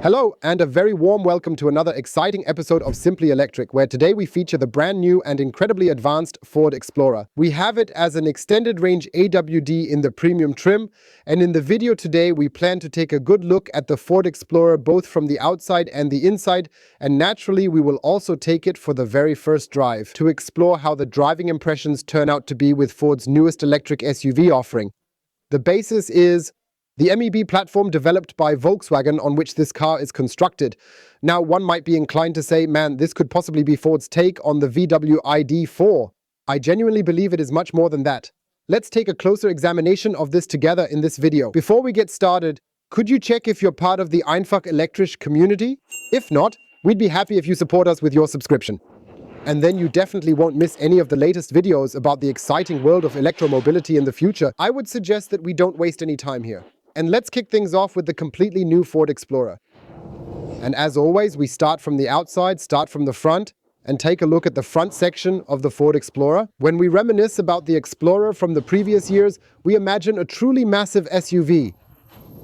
Hello, and a very warm welcome to another exciting episode of Simply Electric, where today we feature the brand new and incredibly advanced Ford Explorer. We have it as an extended range AWD in the premium trim, and in the video today we plan to take a good look at the Ford Explorer both from the outside and the inside, and naturally we will also take it for the very first drive to explore how the driving impressions turn out to be with Ford's newest electric SUV offering. The basis is the MEB platform developed by Volkswagen on which this car is constructed. Now, one might be inclined to say, man, this could possibly be Ford's take on the VW ID.4. I genuinely believe it is much more than that. Let's take a closer examination of this together in this video. Before we get started, could you check if you're part of the einfach elektrisch community? If not, we'd be happy if you support us with your subscription. And then you definitely won't miss any of the latest videos about the exciting world of electromobility in the future. I would suggest that we don't waste any time here. And let's kick things off with the completely new Ford Explorer. And as always, we start from the outside, start from the front, and take a look at the front section of the Ford Explorer. When we reminisce about the Explorer from the previous years, we imagine a truly massive SUV.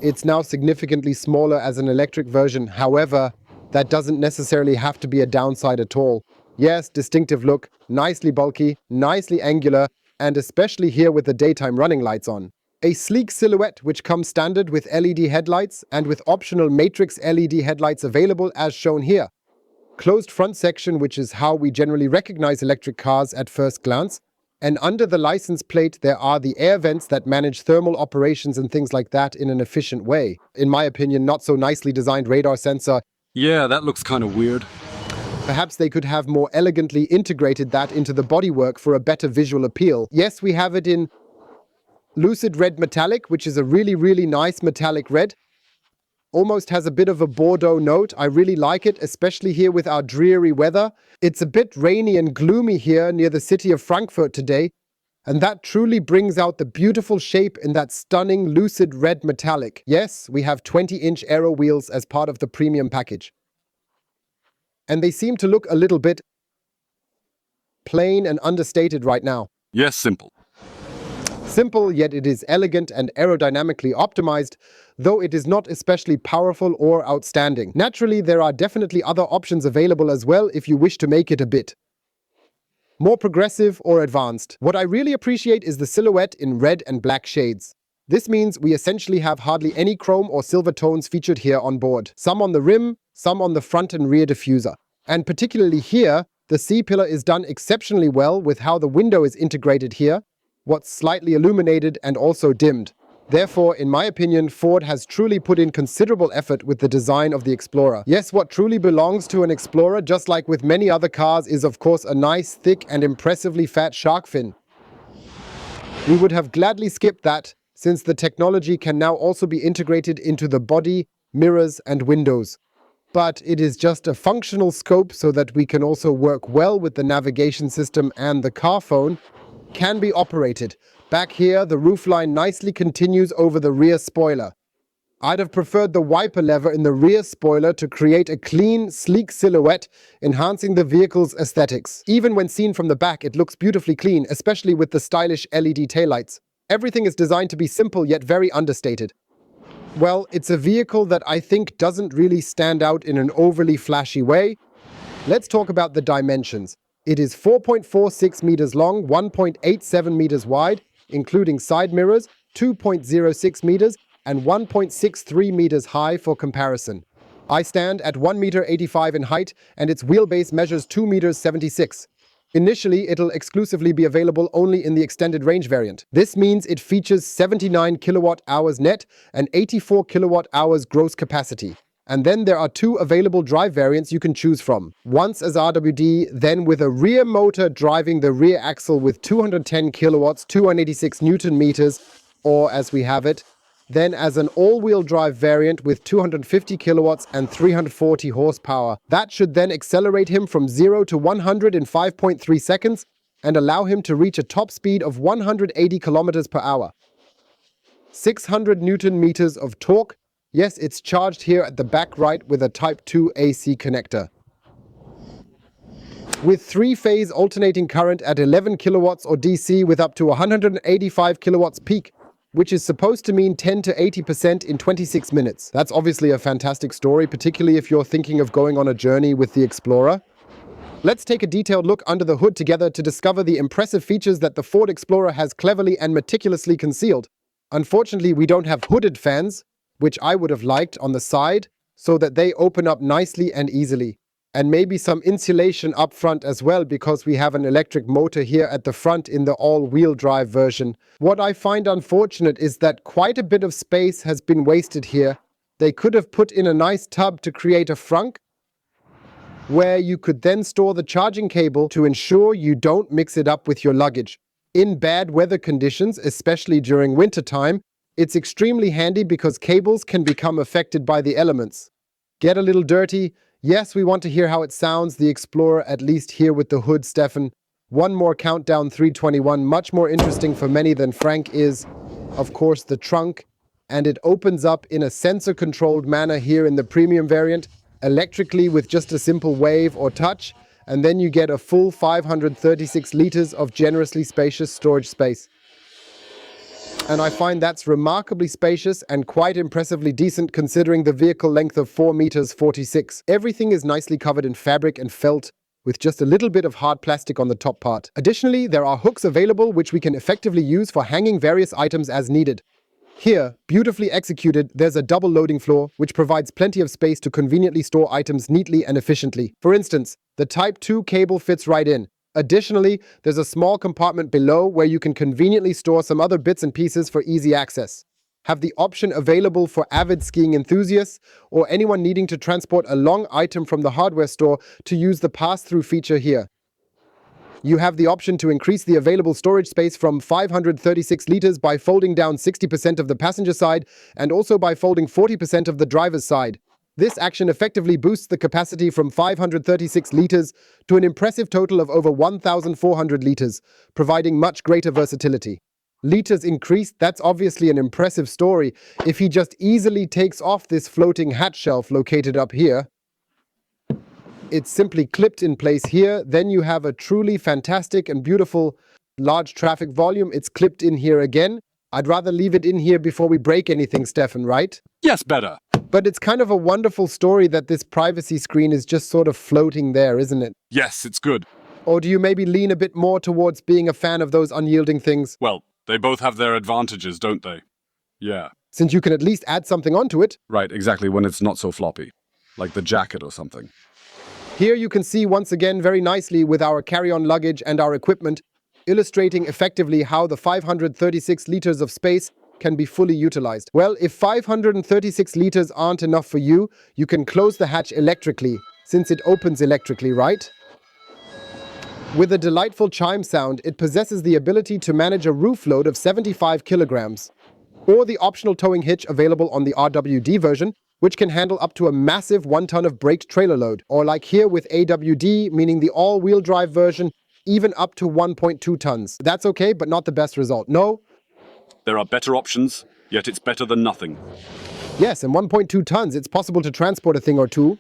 It's now significantly smaller as an electric version. However, that doesn't necessarily have to be a downside at all. Yes, distinctive look, nicely bulky, nicely angular, and especially here with the daytime running lights on. A sleek silhouette which comes standard with LED headlights and with optional matrix LED headlights available as shown here. Closed front section, which is how we generally recognize electric cars at first glance. And under the license plate there are the air vents that manage thermal operations and things like that in an efficient way. In my opinion, not so nicely designed radar sensor. Yeah, that looks kind of weird. Perhaps they could have more elegantly integrated that into the bodywork for a better visual appeal. Yes, we have it in lucid red metallic, which is a really nice metallic red. Almost has a bit of a Bordeaux note. I really like it, especially here with our dreary weather. It's a bit rainy and gloomy here near the city of Frankfurt today, and that truly brings out the beautiful shape in that stunning lucid red metallic. Yes, we have 20-inch aero wheels as part of the premium package. And they seem to look a little bit plain and understated right now. Yes, simple. Simple, yet it is elegant and aerodynamically optimized, though it is not especially powerful or outstanding. Naturally, there are definitely other options available as well if you wish to make it a bit more progressive or advanced. What I really appreciate is the silhouette in red and black shades. This means we essentially have hardly any chrome or silver tones featured here on board. Some on the rim, some on the front and rear diffuser. And particularly here, the C-pillar is done exceptionally well with how the window is integrated here, what's slightly illuminated and also dimmed. Therefore, in my opinion, Ford has truly put in considerable effort with the design of the Explorer. Yes, what truly belongs to an Explorer, just like with many other cars, is of course a nice, thick and impressively fat shark fin. We would have gladly skipped that, since the technology can now also be integrated into the body, mirrors and windows. But it is just a functional scope so that we can also work well with the navigation system, and the car phone can be operated. Back here, the roofline nicely continues over the rear spoiler. I'd have preferred the wiper lever in the rear spoiler to create a clean, sleek silhouette, enhancing the vehicle's aesthetics. Even when seen from the back, it looks beautifully clean, especially with the stylish LED taillights. Everything is designed to be simple yet very understated. Well, it's a vehicle that I think doesn't really stand out in an overly flashy way. Let's talk about the dimensions. It is 4.46 meters long, 1.87 meters wide, including side mirrors, 2.06 meters, and 1.63 meters high for comparison. I stand at 1 meter 85 in height, and its wheelbase measures 2 meters 76. Initially, it'll exclusively be available only in the extended range variant. This means it features 79 kilowatt hours net and 84 kilowatt hours gross capacity. And then there are two available drive variants you can choose from. Once as RWD, then with a rear motor driving the rear axle with 210 kilowatts, 286 Newton meters, or as we have it, then as an all-wheel drive variant with 250 kilowatts and 340 horsepower. That should then accelerate him from 0 to 100 in 5.3 seconds and allow him to reach a top speed of 180 kilometers per hour. 600 Newton meters of torque. Yes, it's charged here at the back right with a Type 2 AC connector. With 3-phase alternating current at 11 kilowatts or DC with up to 185 kilowatts peak, which is supposed to mean 10 to 80% in 26 minutes. That's obviously a fantastic story, particularly if you're thinking of going on a journey with the Explorer. Let's take a detailed look under the hood together to discover the impressive features that the Ford Explorer has cleverly and meticulously concealed. Unfortunately, we don't have hooded fans, which I would have liked on the side, so that they open up nicely and easily. And maybe some insulation up front as well, because we have an electric motor here at the front in the all-wheel drive version. What I find unfortunate is that quite a bit of space has been wasted here. They could have put in a nice tub to create a frunk, where you could then store the charging cable to ensure you don't mix it up with your luggage. In bad weather conditions, especially during winter time, it's extremely handy because cables can become affected by the elements. Get a little dirty. Yes, we want to hear how it sounds, the Explorer, at least here with the hood, Stefan. One more countdown, 321. Much more interesting for many than Frank is, of course, the trunk. And it opens up in a sensor-controlled manner here in the premium variant, electrically with just a simple wave or touch, and then you get a full 536 liters of generously spacious storage space. And I find that's remarkably spacious and quite impressively decent considering the vehicle length of 4 meters 46. Everything is nicely covered in fabric and felt, with just a little bit of hard plastic on the top part. Additionally, there are hooks available which we can effectively use for hanging various items as needed. Here, beautifully executed, there's a double loading floor, which provides plenty of space to conveniently store items neatly and efficiently. For instance, the Type 2 cable fits right in. Additionally, there's a small compartment below where you can conveniently store some other bits and pieces for easy access. Have the option available for avid skiing enthusiasts or anyone needing to transport a long item from the hardware store to use the pass-through feature here. You have the option to increase the available storage space from 536 liters by folding down 60% of the passenger side and also by folding 40% of the driver's side. This action effectively boosts the capacity from 536 liters to an impressive total of over 1,400 liters, providing much greater versatility. Liters increased, that's obviously an impressive story if he just easily takes off this floating hatch shelf located up here. It's simply clipped in place here. Then you have a truly fantastic and beautiful large traffic volume. It's clipped in here again. I'd rather leave it in here before we break anything, Stefan, right? Yes, better. But it's kind of a wonderful story that this privacy screen is just sort of floating there, isn't it? Yes, it's good. Or do you maybe lean a bit more towards being a fan of those unyielding things? Well, they both have their advantages, don't they? Yeah. Since you can at least add something onto it. Right, exactly, when it's not so floppy. Like the jacket or something. Here you can see once again very nicely with our carry-on luggage and our equipment, illustrating effectively how the 536 liters of space can be fully utilized. Well, if 536 liters aren't enough for you, you can close the hatch electrically, since it opens electrically, right? With a delightful chime sound, it possesses the ability to manage a roof load of 75 kilograms, or the optional towing hitch available on the RWD version, which can handle up to a massive 1 ton of braked trailer load, or like here with AWD, meaning the all-wheel drive version, even up to 1.2 tons. That's okay, but not the best result. No? There are better options, yet it's better than nothing. Yes, and 1.2 tons, it's possible to transport a thing or two,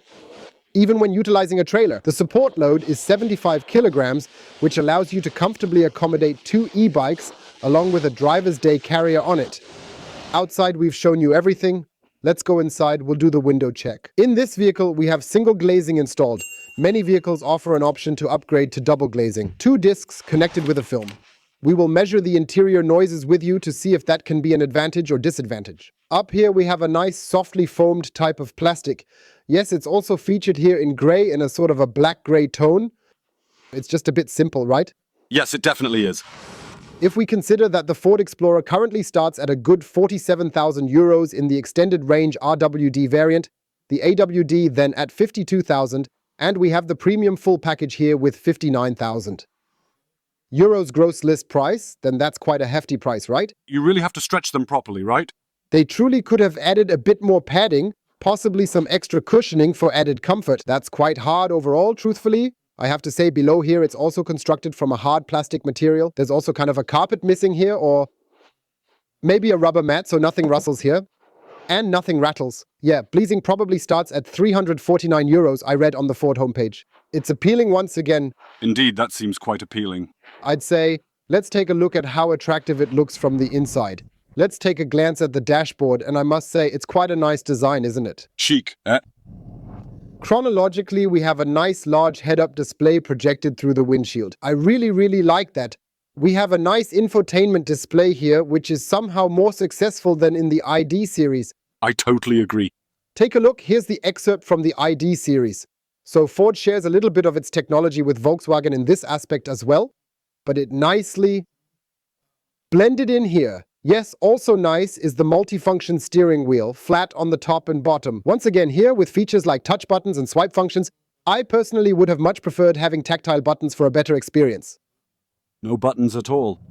even when utilizing a trailer. The support load is 75 kilograms, which allows you to comfortably accommodate 2 e-bikes, along with a driver's day carrier on it. Outside, we've shown you everything. Let's go inside, we'll do the window check. In this vehicle, we have single glazing installed. Many vehicles offer an option to upgrade to double glazing. 2 discs connected with a film. We will measure the interior noises with you to see if that can be an advantage or disadvantage. Up here we have a nice softly foamed type of plastic. Yes, it's also featured here in grey in a sort of a black-grey tone. It's just a bit simple, right? Yes, it definitely is. If we consider that the Ford Explorer currently starts at a good 47,000 euros in the extended range RWD variant, the AWD then at 52,000, and we have the premium full package here with 59,000 euros gross list price, then that's quite a hefty price, right? You really have to stretch them properly, right? They truly could have added a bit more padding, possibly some extra cushioning for added comfort. That's quite hard overall, truthfully. I have to say below here it's also constructed from a hard plastic material. There's also kind of a carpet missing here, or maybe a rubber mat so nothing rustles here. And nothing rattles. Yeah, bleezing probably starts at 349 euros, I read on the Ford homepage. It's appealing once again. Indeed, that seems quite appealing. I'd say, let's take a look at how attractive it looks from the inside. Let's take a glance at the dashboard, and I must say it's quite a nice design, isn't it? Chic, eh? Chronologically, we have a nice large head-up display projected through the windshield. I really like that. We have a nice infotainment display here, which is somehow more successful than in the ID series. I totally agree. Take a look, here's the excerpt from the ID series. So Ford shares a little bit of its technology with Volkswagen in this aspect as well, but it nicely blended in here. Yes, also nice is the multifunction steering wheel, flat on the top and bottom. Once again here, with features like touch buttons and swipe functions, I personally would have much preferred having tactile buttons for a better experience. No buttons at all.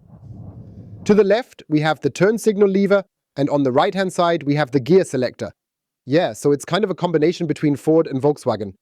To the left, we have the turn signal lever, and on the right-hand side, we have the gear selector. Yeah, so it's kind of a combination between Ford and Volkswagen.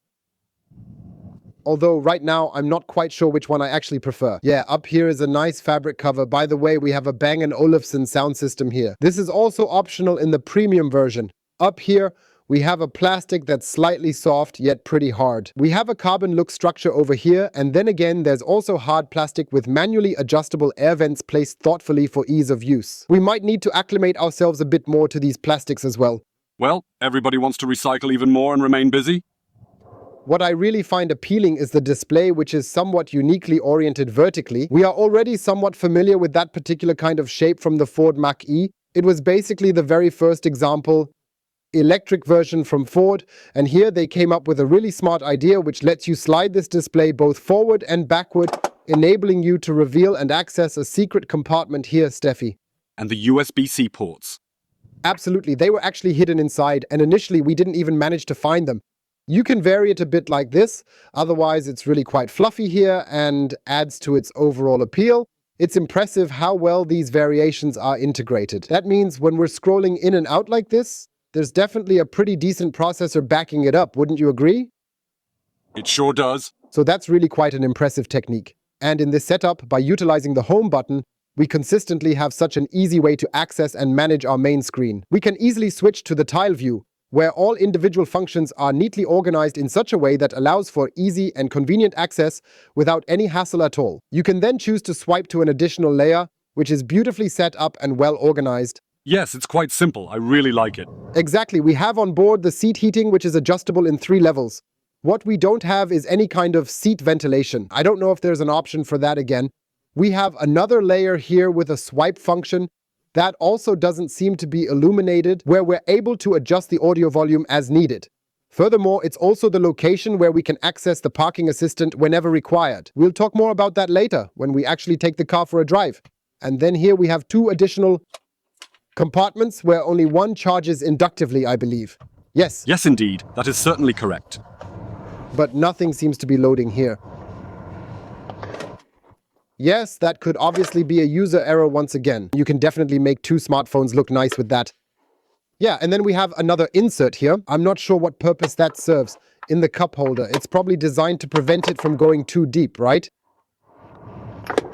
Although right now, I'm not quite sure which one I actually prefer. Yeah, up here is a nice fabric cover. By the way, we have a Bang & Olufsen sound system here. This is also optional in the premium version. Up here, we have a plastic that's slightly soft, yet pretty hard. We have a carbon look structure over here, and then again, there's also hard plastic with manually adjustable air vents placed thoughtfully for ease of use. We might need to acclimate ourselves a bit more to these plastics as well. Well, everybody wants to recycle even more and remain busy. What I really find appealing is the display, which is somewhat uniquely oriented vertically. We are already somewhat familiar with that particular kind of shape from the Ford Mach-E. It was basically the very first example electric version from Ford, and here they came up with a really smart idea which lets you slide this display both forward and backward, enabling you to reveal and access a secret compartment here, Steffi. And the USB-C ports. Absolutely, they were actually hidden inside, and initially we didn't even manage to find them. You can vary it a bit like this, otherwise it's really quite fluffy here and adds to its overall appeal. It's impressive how well these variations are integrated. That means when we're scrolling in and out like this, there's definitely a pretty decent processor backing it up, wouldn't you agree? It sure does. So that's really quite an impressive technique. And in this setup, by utilizing the home button, we consistently have such an easy way to access and manage our main screen. We can easily switch to the tile view, where all individual functions are neatly organized in such a way that allows for easy and convenient access without any hassle at all. You can then choose to swipe to an additional layer, which is beautifully set up and well organized. Yes, it's quite simple. I really like it. Exactly, we have on board the seat heating, which is adjustable in 3 levels. What we don't have is any kind of seat ventilation. I don't know if there's an option for that again. We have another layer here with a swipe function. That also doesn't seem to be illuminated, where we're able to adjust the audio volume as needed. Furthermore, it's also the location where we can access the parking assistant whenever required. We'll talk more about that later, when we actually take the car for a drive. And then here we have 2 additional compartments where only one charges inductively, I believe. Yes. Yes, indeed. That is certainly correct. But nothing seems to be loading here. Yes, that could obviously be a user error once again. You can definitely make 2 smartphones look nice with that. Yeah, and then we have another insert here. I'm not sure what purpose that serves. In the cup holder. It's probably designed to prevent it from going too deep, right?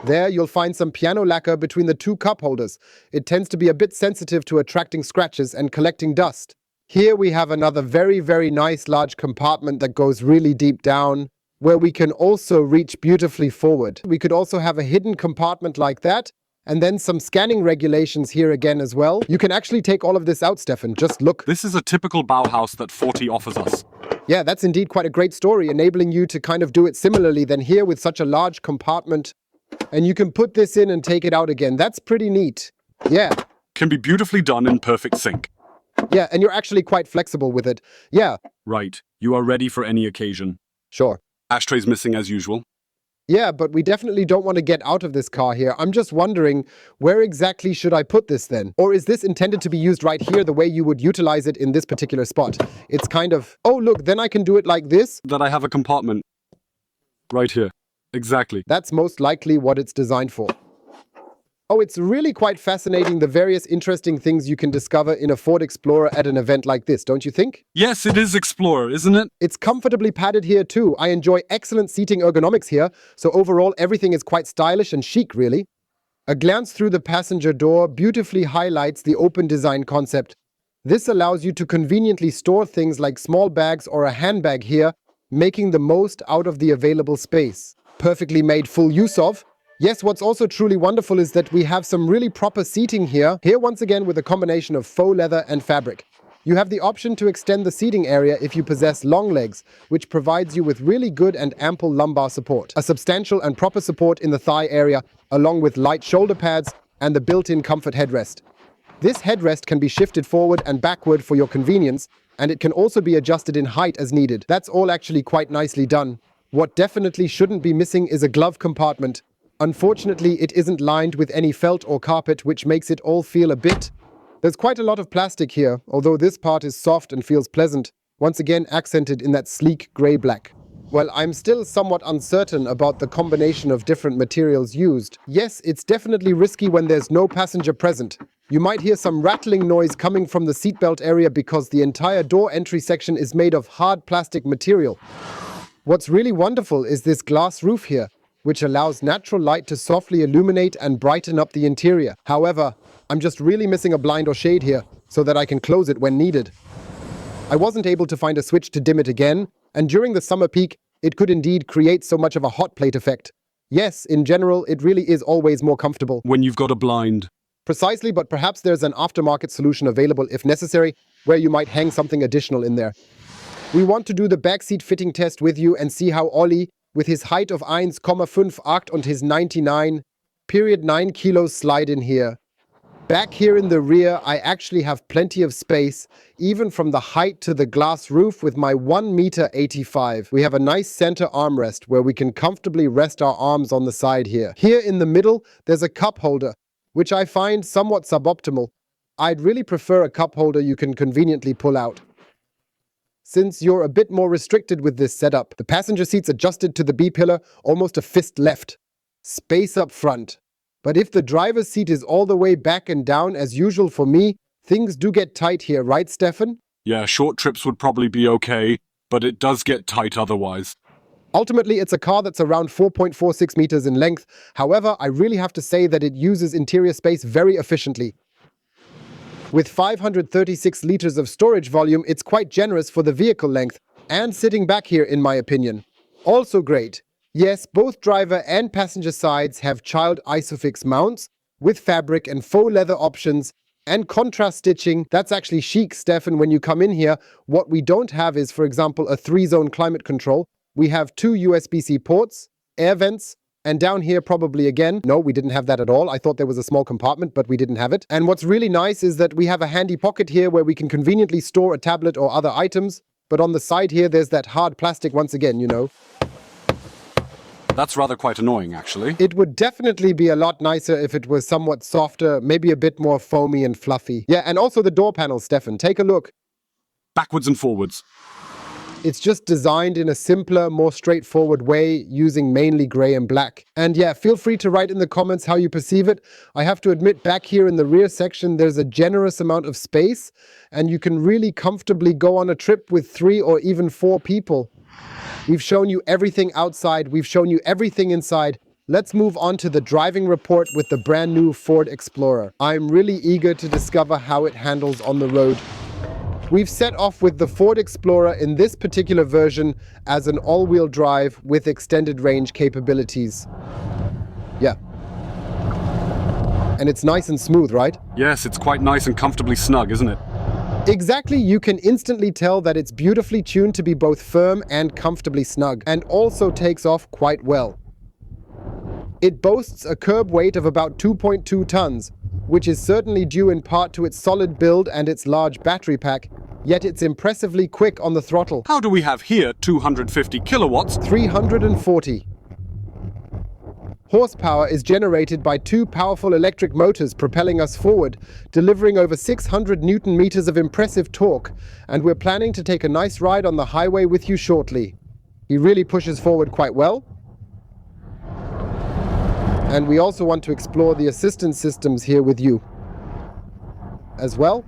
There, you'll find some piano lacquer between the 2 cup holders. It tends to be a bit sensitive to attracting scratches and collecting dust. Here we have another very nice large compartment that goes really deep down, where we can also reach beautifully forward. We could also have a hidden compartment like that, and then some scanning regulations here again as well. You can actually take all of this out, Stefan. Just look. This is a typical Bauhaus that 40 offers us. Yeah, that's indeed quite a great story, enabling you to kind of do it similarly than here with such a large compartment. And you can put this in and take it out again. That's pretty neat. Yeah. Can be beautifully done in perfect sync. Yeah, and you're actually quite flexible with it. Yeah. Right. You are ready for any occasion. Sure. Ashtrays missing as usual. Yeah, but we definitely don't want to get out of this car here. I'm just wondering, where exactly should I put this then? Or is this intended to be used right here the way you would utilize it in this particular spot? It's kind of, oh look, then I can do it like this. That I have a compartment. Right here. Exactly. That's most likely what it's designed for. Oh, it's really quite fascinating, the various interesting things you can discover in a Ford Explorer at an event like this, don't you think? Yes, it is Explorer, isn't it? It's comfortably padded here too. I enjoy excellent seating ergonomics here, so overall everything is quite stylish and chic, really. A glance through the passenger door beautifully highlights the open design concept. This allows you to conveniently store things like small bags or a handbag here, making the most out of the available space. Perfectly made full use of. Yes, what's also truly wonderful is that we have some really proper seating here. Here once again with a combination of faux leather and fabric. You have the option to extend the seating area if you possess long legs, which provides you with really good and ample lumbar support. A substantial and proper support in the thigh area, along with light shoulder pads and the built-in comfort headrest. This headrest can be shifted forward and backward for your convenience, and it can also be adjusted in height as needed. That's all actually quite nicely done. What definitely shouldn't be missing is a glove compartment. Unfortunately, it isn't lined with any felt or carpet, which makes it all feel a bit... There's quite a lot of plastic here, although this part is soft and feels pleasant, once again accented in that sleek grey-black. Well, I'm still somewhat uncertain about the combination of different materials used. Yes, it's definitely risky when there's no passenger present. You might hear some rattling noise coming from the seatbelt area because the entire door entry section is made of hard plastic material. What's really wonderful is this glass roof here, which allows natural light to softly illuminate and brighten up the interior. However, I'm just really missing a blind or shade here, so that I can close it when needed. I wasn't able to find a switch to dim it again, and during the summer peak, it could indeed create so much of a hot plate effect. Yes, in general, it really is always more comfortable. When you've got a blind. Precisely, but perhaps there's an aftermarket solution available if necessary, where you might hang something additional in there. We want to do the backseat fitting test with you and see how Olli, with his height of 1,5 und his 99.9 kilos slide in here. Back here in the rear, I actually have plenty of space, even from the height to the glass roof with my 1.85 m. We have a nice center armrest where we can comfortably rest our arms on the side here. Here in the middle, there's a cup holder, which I find somewhat suboptimal. I'd really prefer a cup holder you can conveniently pull out. Since you're a bit more restricted with this setup, the passenger seat's adjusted to the B-pillar, almost a fist left. Space up front. But if the driver's seat is all the way back and down as usual for me, things do get tight here, right, Stefan? Yeah, short trips would probably be okay, but it does get tight otherwise. Ultimately, it's a car that's around 4.46 meters in length. However, I really have to say that it uses interior space very efficiently. With 536 liters of storage volume, it's quite generous for the vehicle length, and sitting back here in my opinion. Also great. Yes, both driver and passenger sides have child ISOFIX mounts, with fabric and faux leather options, and contrast stitching. That's actually chic, Stefan, when you come in here. What we don't have is, for example, a 3-zone climate control. We have 2 USB-C ports, air vents, and down here probably again, no, we didn't have that at all. I thought there was a small compartment, but we didn't have it. And what's really nice is that we have a handy pocket here where we can conveniently store a tablet or other items. But on the side here, there's that hard plastic once again, you know. That's rather quite annoying, actually. It would definitely be a lot nicer if it was somewhat softer, maybe a bit more foamy and fluffy. Yeah, and also the door panel, Stefan. Take a look. Backwards and forwards. It's just designed in a simpler, more straightforward way, using mainly grey and black. And yeah, feel free to write in the comments how you perceive it. I have to admit, back here in the rear section, there's a generous amount of space, and you can really comfortably go on a trip with 3 or even 4 people. We've shown you everything outside, we've shown you everything inside. Let's move on to the driving report with the brand new Ford Explorer. I'm really eager to discover how it handles on the road. We've set off with the Ford Explorer in this particular version as an all-wheel drive with extended range capabilities. Yeah. And it's nice and smooth, right? Yes, it's quite nice and comfortably snug, isn't it? Exactly, you can instantly tell that it's beautifully tuned to be both firm and comfortably snug, and also takes off quite well. It boasts a curb weight of about 2.2 tons, which is certainly due in part to its solid build and its large battery pack, yet it's impressively quick on the throttle. How do we have here 250 kilowatts? 340. Horsepower is generated by 2 powerful electric motors propelling us forward, delivering over 600 Newton meters of impressive torque, and we're planning to take a nice ride on the highway with you shortly. He really pushes forward quite well. And we also want to explore the assistance systems here with you as well.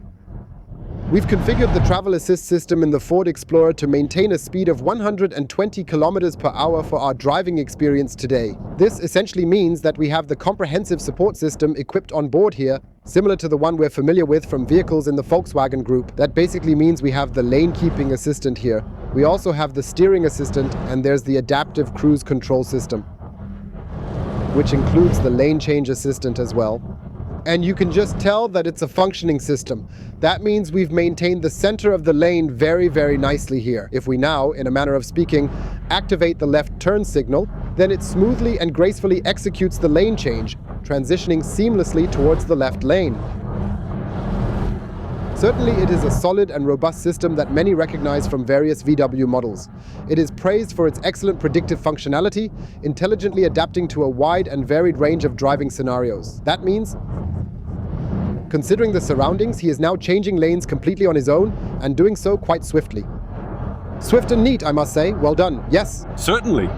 We've configured the travel assist system in the Ford Explorer to maintain a speed of 120 kilometers per hour for our driving experience today. This essentially means that we have the comprehensive support system equipped on board here, similar to the one we're familiar with from vehicles in the Volkswagen group. That basically means we have the lane keeping assistant here. We also have the steering assistant, and there's the adaptive cruise control system. which includes the lane change assistant as well. And you can just tell that it's a functioning system. That means we've maintained the center of the lane very, very nicely here. If we now, in a manner of speaking, activate the left turn signal, then it smoothly and gracefully executes the lane change, transitioning seamlessly towards the left lane. Certainly, it is a solid and robust system that many recognize from various VW models. It is praised for its excellent predictive functionality, intelligently adapting to a wide and varied range of driving scenarios. That means, considering the surroundings, he is now changing lanes completely on his own and doing so quite swiftly. Swift and neat, I must say. Well done. Yes? Certainly.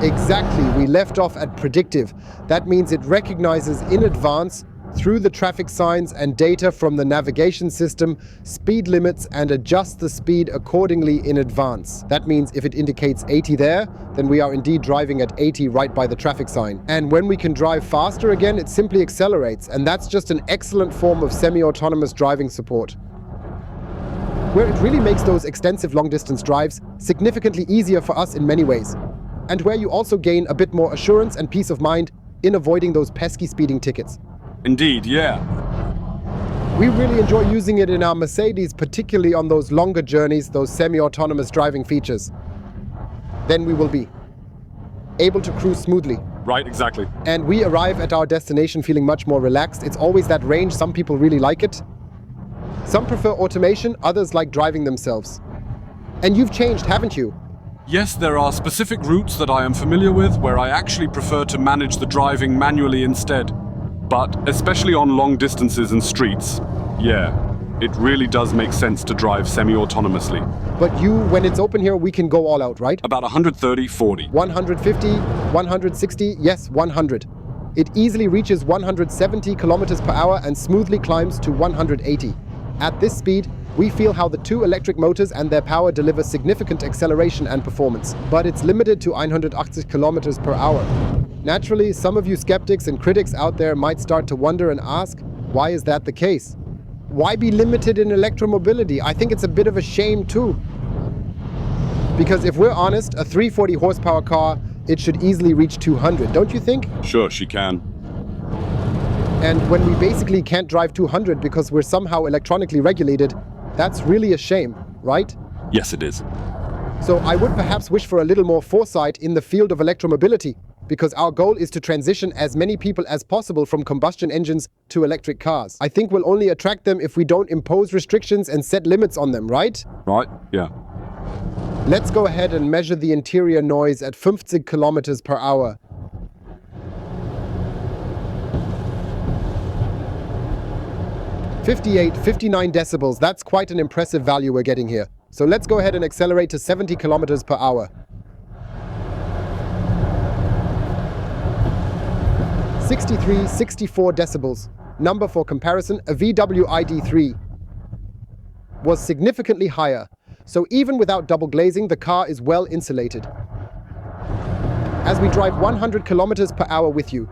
Exactly. We left off at predictive. That means it recognizes in advance, through the traffic signs and data from the navigation system, speed limits and adjusts the speed accordingly in advance. That means if it indicates 80 there, then we are indeed driving at 80 right by the traffic sign. And when we can drive faster again, it simply accelerates. And that's just an excellent form of semi-autonomous driving support, where it really makes those extensive long-distance drives significantly easier for us in many ways. And where you also gain a bit more assurance and peace of mind in avoiding those pesky speeding tickets. Indeed, yeah. We really enjoy using it in our Mercedes, particularly on those longer journeys, those semi-autonomous driving features. Then we will be able to cruise smoothly. Right, exactly. And we arrive at our destination feeling much more relaxed. It's always that range. Some people really like it. Some prefer automation, others like driving themselves. And you've changed, haven't you? Yes, there are specific routes that I am familiar with where I actually prefer to manage the driving manually instead. But, especially on long distances and streets, yeah, it really does make sense to drive semi-autonomously. But when it's open here, we can go all out, right? About 130, 40. 150, 160, yes, 100. It easily reaches 170 kilometers per hour and smoothly climbs to 180. At this speed, we feel how the two electric motors and their power deliver significant acceleration and performance. But it's limited to 180 kilometers per hour. Naturally, some of you skeptics and critics out there might start to wonder and ask, why is that the case? Why be limited in electromobility? I think it's a bit of a shame too. Because if we're honest, a 340 horsepower car, it should easily reach 200, don't you think? Sure, she can. And when we basically can't drive 200 because we're somehow electronically regulated, that's really a shame, right? Yes, it is. So I would perhaps wish for a little more foresight in the field of electromobility, because our goal is to transition as many people as possible from combustion engines to electric cars. I think we'll only attract them if we don't impose restrictions and set limits on them, right? Right, yeah. Let's go ahead and measure the interior noise at 50 kilometers per hour. "58, 59 decibels, that's quite an impressive value we're getting here. So let's go ahead and accelerate to 70 kilometers per hour. 63, 64 decibels. Number for comparison, a VW ID3 was significantly higher. So even without double glazing, the car is well insulated. As we drive 100 kilometers per hour with you,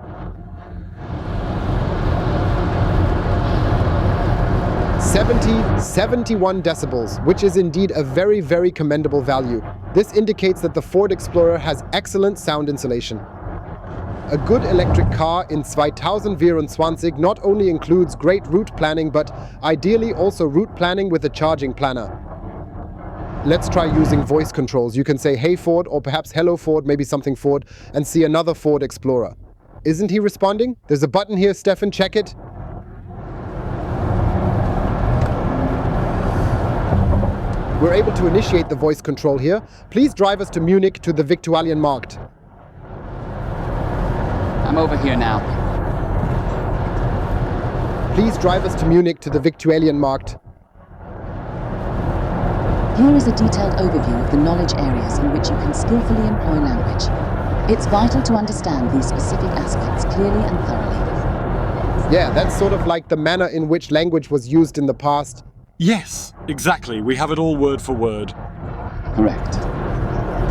71 decibels, which is indeed a very, very commendable value. This indicates that the Ford Explorer has excellent sound insulation. A good electric car in 2024 not only includes great route planning, but ideally also route planning with a charging planner. Let's try using voice controls. You can say, "Hey Ford," or perhaps "Hello Ford," maybe something Ford, and see another Ford Explorer. Isn't he responding? There's a button here, Stefan, check it. We're able to initiate the voice control here. Please drive us to Munich to the Viktualienmarkt. I'm over here now. Please drive us to Munich to the Viktualienmarkt. Here is a detailed overview of the knowledge areas in which you can skillfully employ language. It's vital to understand these specific aspects clearly and thoroughly. Yeah, that's sort of like the manner in which language was used in the past. Yes, exactly. We have it all word for word. Correct.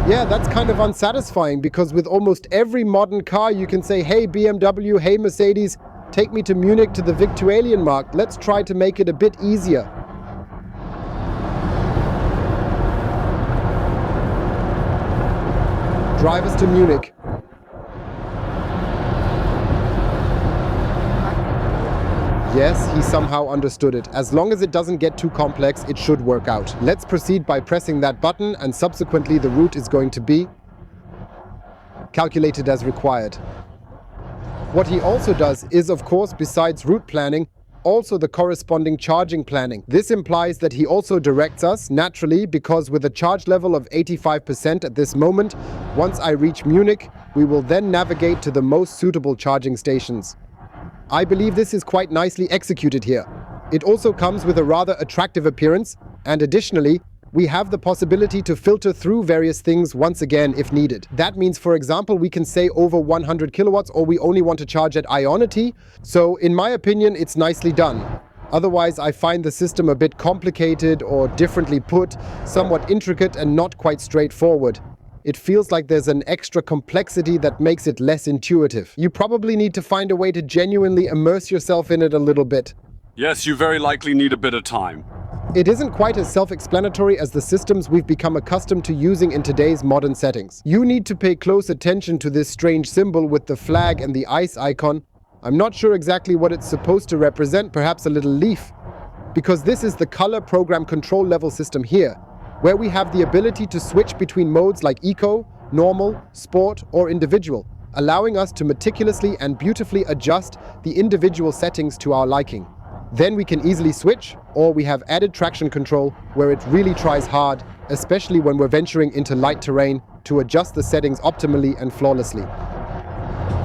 Yeah, that's kind of unsatisfying because with almost every modern car you can say, "Hey BMW, hey Mercedes, take me to Munich to the Viktualienmarkt." Let's try to make it a bit easier. Drive us to Munich. Yes, he somehow understood it. As long as it doesn't get too complex, it should work out. Let's proceed by pressing that button, and subsequently the route is going to be calculated as required. What he also does is, of course, besides route planning, also the corresponding charging planning. This implies that he also directs us, naturally, because with a charge level of 85% at this moment, once I reach Munich, we will then navigate to the most suitable charging stations. I believe this is quite nicely executed here. It also comes with a rather attractive appearance, and additionally, we have the possibility to filter through various things once again if needed. That means, for example, we can say over 100 kilowatts, or we only want to charge at Ionity. So in my opinion, it's nicely done. Otherwise, I find the system a bit complicated, or differently put, somewhat intricate and not quite straightforward. It feels like there's an extra complexity that makes it less intuitive. You probably need to find a way to genuinely immerse yourself in it a little bit. Yes, you very likely need a bit of time. It isn't quite as self-explanatory as the systems we've become accustomed to using in today's modern settings. You need to pay close attention to this strange symbol with the flag and the ice icon. I'm not sure exactly what it's supposed to represent, perhaps a little leaf. Because this is the color program control level system here, where we have the ability to switch between modes like eco, normal, sport, or individual, allowing us to meticulously and beautifully adjust the individual settings to our liking. Then we can easily switch, or we have added traction control where it really tries hard, especially when we're venturing into light terrain, to adjust the settings optimally and flawlessly.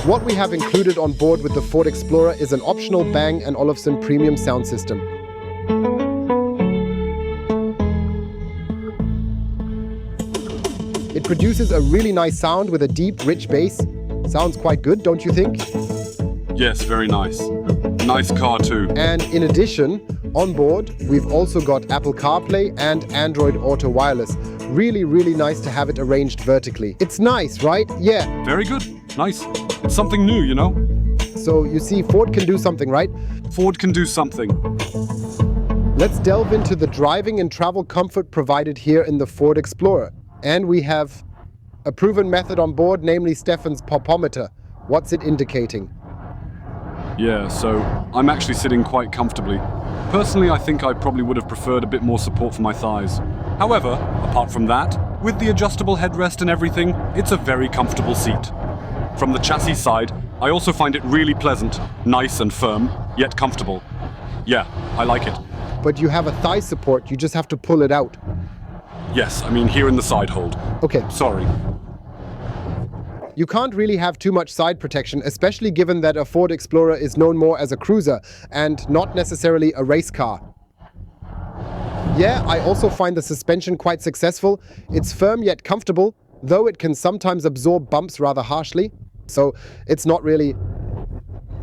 What we have included on board with the Ford Explorer is an optional Bang & Olufsen premium sound system. It produces a really nice sound with a deep, rich bass. Sounds quite good, don't you think? Yes, very nice. Nice car too. And in addition, on board, we've also got Apple CarPlay and Android Auto Wireless. Really, really nice to have it arranged vertically. It's nice, right? Yeah. Very good. Nice. It's something new, you know? So you see, Ford can do something, right? Ford can do something. Let's delve into the driving and travel comfort provided here in the Ford Explorer. And we have a proven method on board, namely Stefan's popometer. What's it indicating? Yeah, so I'm actually sitting quite comfortably. Personally, I think I probably would have preferred a bit more support for my thighs. However, apart from that, with the adjustable headrest and everything, it's a very comfortable seat. From the chassis side, I also find it really pleasant, nice and firm, yet comfortable. Yeah, I like it. But you have a thigh support, you just have to pull it out. Yes, I mean here in the side hold. Okay. Sorry. You can't really have too much side protection, especially given that a Ford Explorer is known more as a cruiser and not necessarily a race car. Yeah, I also find the suspension quite successful. It's firm yet comfortable, though it can sometimes absorb bumps rather harshly. So it's not really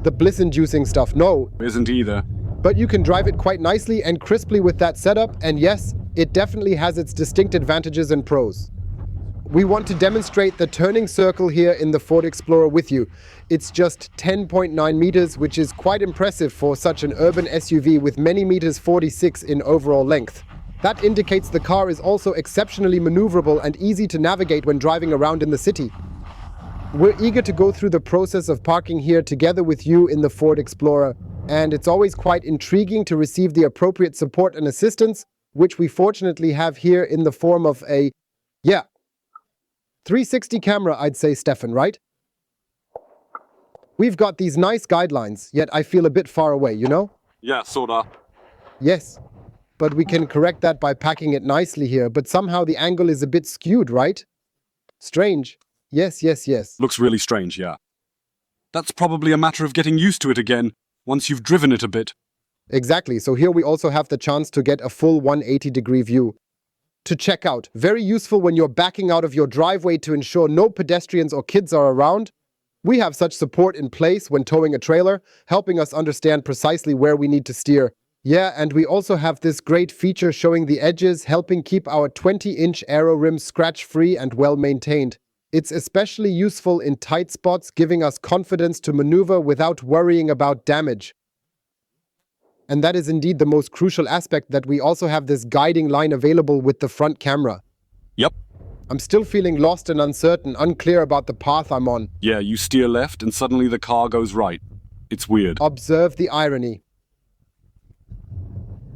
the bliss-inducing stuff, no. Isn't either. But you can drive it quite nicely and crisply with that setup, and yes, it definitely has its distinct advantages and pros. We want to demonstrate the turning circle here in the Ford Explorer with you. It's just 10.9 meters, which is quite impressive for such an urban SUV with many meters 46 in overall length. That indicates the car is also exceptionally maneuverable and easy to navigate when driving around in the city. We're eager to go through the process of parking here together with you in the Ford Explorer, and it's always quite intriguing to receive the appropriate support and assistance, which we fortunately have here in the form of a, 360 camera, I'd say, Stefan, right? We've got these nice guidelines, yet I feel a bit far away, you know? Yeah, sorta. Yes, but we can correct that by packing it nicely here, but somehow the angle is a bit skewed, right? Strange. Yes, yes, yes. Looks really strange, yeah. That's probably a matter of getting used to it again, once you've driven it a bit. Exactly, so here we also have the chance to get a full 180-degree view. To check out, very useful when you're backing out of your driveway to ensure no pedestrians or kids are around. We have such support in place when towing a trailer, helping us understand precisely where we need to steer. Yeah, and we also have this great feature showing the edges, helping keep our 20-inch aero rims scratch-free and well-maintained. It's especially useful in tight spots, giving us confidence to maneuver without worrying about damage. And that is indeed the most crucial aspect, that we also have this guiding line available with the front camera. Yep. I'm still feeling lost and uncertain, unclear about the path I'm on. Yeah, you steer left and suddenly the car goes right. It's weird. Observe the irony.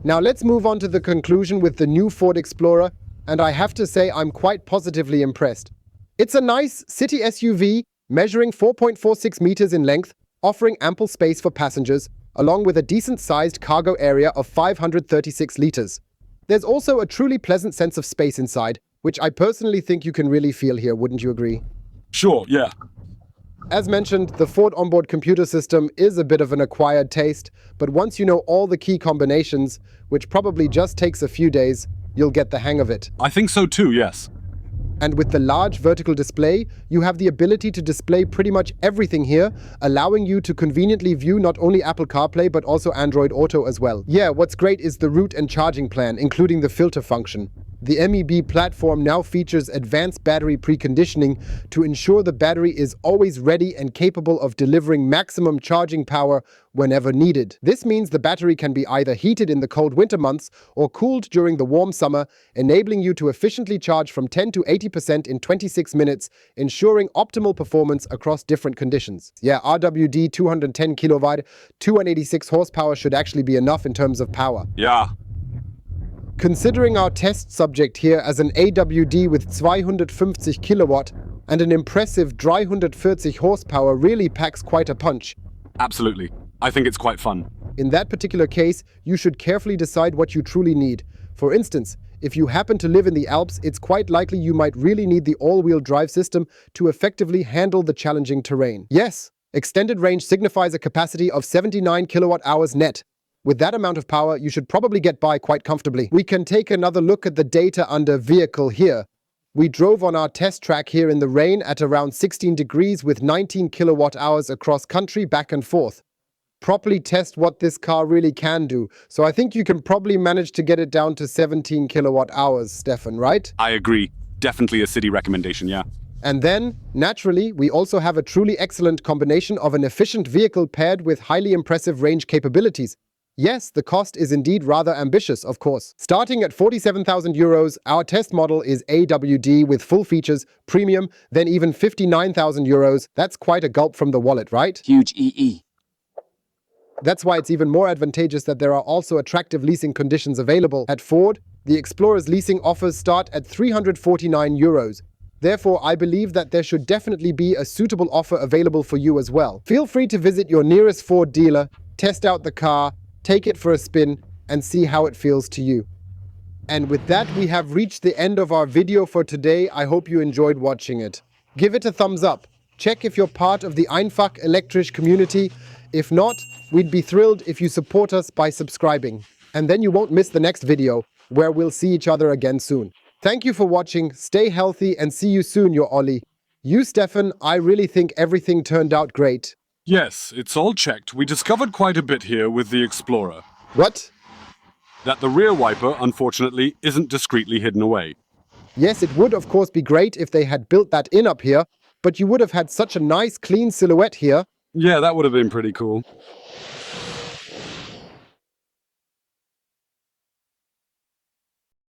Now let's move on to the conclusion with the new Ford Explorer, and I have to say I'm quite positively impressed. It's a nice city SUV, measuring 4.46 meters in length, offering ample space for passengers, along with a decent-sized cargo area of 536 liters. There's also a truly pleasant sense of space inside, which I personally think you can really feel here, wouldn't you agree? Sure, yeah. As mentioned, the Ford onboard computer system is a bit of an acquired taste, but once you know all the key combinations, which probably just takes a few days, you'll get the hang of it. I think so too, yes. And with the large vertical display, you have the ability to display pretty much everything here, allowing you to conveniently view not only Apple CarPlay but also Android Auto as well. Yeah, what's great is the route and charging plan, including the filter function. The MEB platform now features advanced battery preconditioning to ensure the battery is always ready and capable of delivering maximum charging power whenever needed. This means the battery can be either heated in the cold winter months or cooled during the warm summer, enabling you to efficiently charge from 10 to 80% in 26 minutes, ensuring optimal performance across different conditions. Yeah, RWD 210 kilowatt, 286 horsepower should actually be enough in terms of power. Yeah. Considering our test subject here as an AWD with 250 kilowatt and an impressive 340 horsepower really packs quite a punch. Absolutely. I think it's quite fun. In that particular case, you should carefully decide what you truly need. For instance, if you happen to live in the Alps, it's quite likely you might really need the all-wheel drive system to effectively handle the challenging terrain. Yes, extended range signifies a capacity of 79 kilowatt hours net. With that amount of power, you should probably get by quite comfortably. We can take another look at the data under Vehicle here. We drove on our test track here in the rain at around 16 degrees with 19 kilowatt hours across country back and forth. Properly test what this car really can do. So I think you can probably manage to get it down to 17 kilowatt hours, Stefan, right? I agree. Definitely a city recommendation, yeah. And then, naturally, we also have a truly excellent combination of an efficient vehicle paired with highly impressive range capabilities. Yes, the cost is indeed rather ambitious, of course. Starting at 47,000 euros, our test model is AWD with full features, premium, then even 59,000 euros. That's quite a gulp from the wallet, right? Huge EE. That's why it's even more advantageous that there are also attractive leasing conditions available. At Ford, the Explorer's leasing offers start at 349 euros. Therefore, I believe that there should definitely be a suitable offer available for you as well. Feel free to visit your nearest Ford dealer, test out the car, take it for a spin, and see how it feels to you. And with that, we have reached the end of our video for today. I hope you enjoyed watching it. Give it a thumbs up. Check if you're part of the einfach elektrisch community. If not, we'd be thrilled if you support us by subscribing. And then you won't miss the next video, where we'll see each other again soon. Thank you for watching, stay healthy, and see you soon, your Ollie. You, Stefan, I really think everything turned out great. Yes, it's all checked. We discovered quite a bit here with the Explorer. What? That the rear wiper, unfortunately, isn't discreetly hidden away. Yes, it would of course be great if they had built that in up here, but you would have had such a nice clean silhouette here. Yeah, that would have been pretty cool.